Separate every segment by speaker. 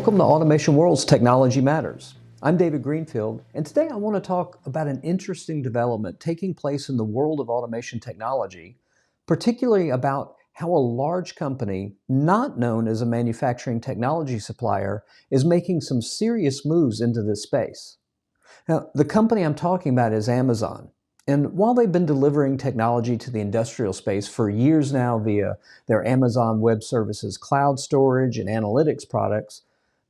Speaker 1: Welcome to Automation World's Technology Matters. I'm David Greenfield, and today I want to talk about an interesting development taking place in the world of automation technology, particularly about how a large company, not known as a manufacturing technology supplier, is making some serious moves into this space. Now, the company I'm talking about is Amazon. And while they've been delivering technology to the industrial space for years now via their Amazon Web Services cloud storage and analytics products,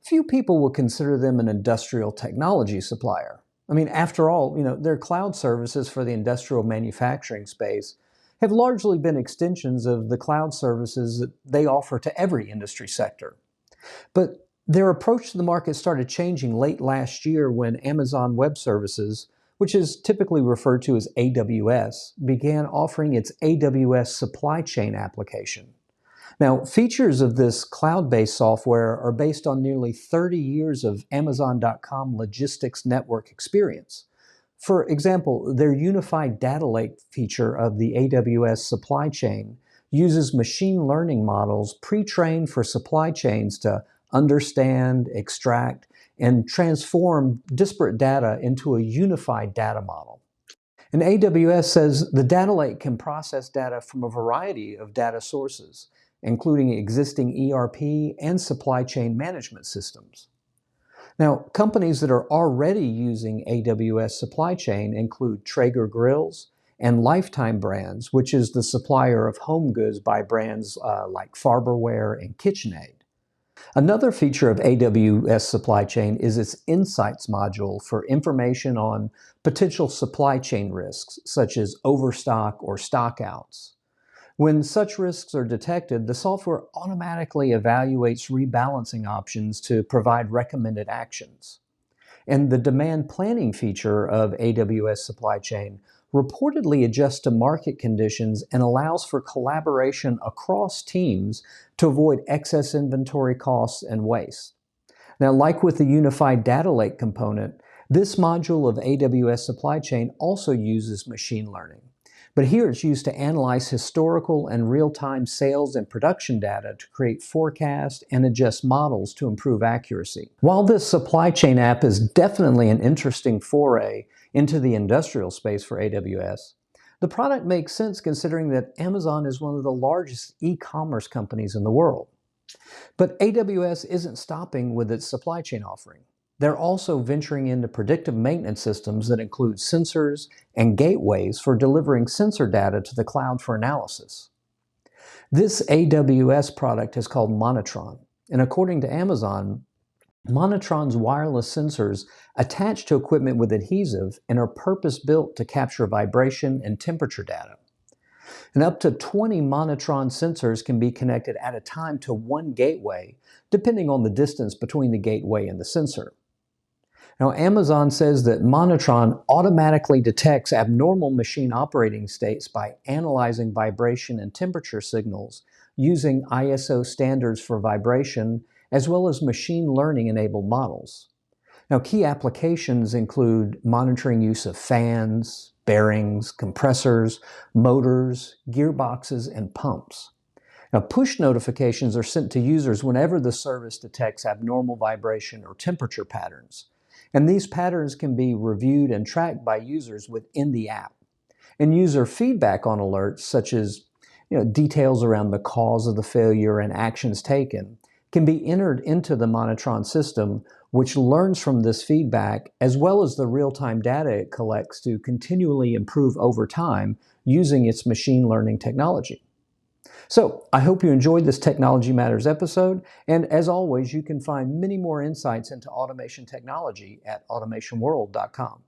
Speaker 1: few people will consider them an industrial technology supplier. I mean, after all, their cloud services for the industrial manufacturing space have largely been extensions of the cloud services that they offer to every industry sector. But their approach to the market started changing late last year when Amazon Web Services, which is typically referred to as AWS, began offering its AWS supply chain application. Now, features of this cloud-based software are based on nearly 30 years of Amazon.com logistics network experience. For example, their unified data lake feature of the AWS supply chain uses machine learning models pre-trained for supply chains to understand, extract, and transform disparate data into a unified data model. And AWS says the data lake can process data from a variety of data sources, including existing ERP and supply chain management systems. Now, companies that are already using AWS supply chain include Traeger Grills and Lifetime Brands, which is the supplier of home goods by brands like Farberware and KitchenAid. Another feature of AWS supply chain is its Insights module for information on potential supply chain risks, such as overstock or stockouts. When such risks are detected, the software automatically evaluates rebalancing options to provide recommended actions. And the demand planning feature of AWS supply chain reportedly adjusts to market conditions and allows for collaboration across teams to avoid excess inventory costs and waste. Now, like with the unified data lake component, this module of AWS supply chain also uses machine learning. But here it's used to analyze historical and real-time sales and production data to create forecasts and adjust models to improve accuracy. While this supply chain app is definitely an interesting foray into the industrial space for AWS, the product makes sense considering that Amazon is one of the largest e-commerce companies in the world. But AWS isn't stopping with its supply chain offering. They're also venturing into predictive maintenance systems that include sensors and gateways for delivering sensor data to the cloud for analysis. This AWS product is called Monitron, and according to Amazon, Monitron's wireless sensors attach to equipment with adhesive and are purpose-built to capture vibration and temperature data. And up to 20 Monitron sensors can be connected at a time to one gateway, depending on the distance between the gateway and the sensor. Now, Amazon says that Monitron automatically detects abnormal machine operating states by analyzing vibration and temperature signals using ISO standards for vibration, as well as machine learning-enabled models. Now, key applications include monitoring use of fans, bearings, compressors, motors, gearboxes, and pumps. Now, push notifications are sent to users whenever the service detects abnormal vibration or temperature patterns. And these patterns can be reviewed and tracked by users within the app. And user feedback on alerts, such as details around the cause of the failure and actions taken, can be entered into the Monitron system, which learns from this feedback as well as the real-time data it collects to continually improve over time using its machine learning technology. So, I hope you enjoyed this Technology Matters episode, and as always, you can find many more insights into automation technology at automationworld.com.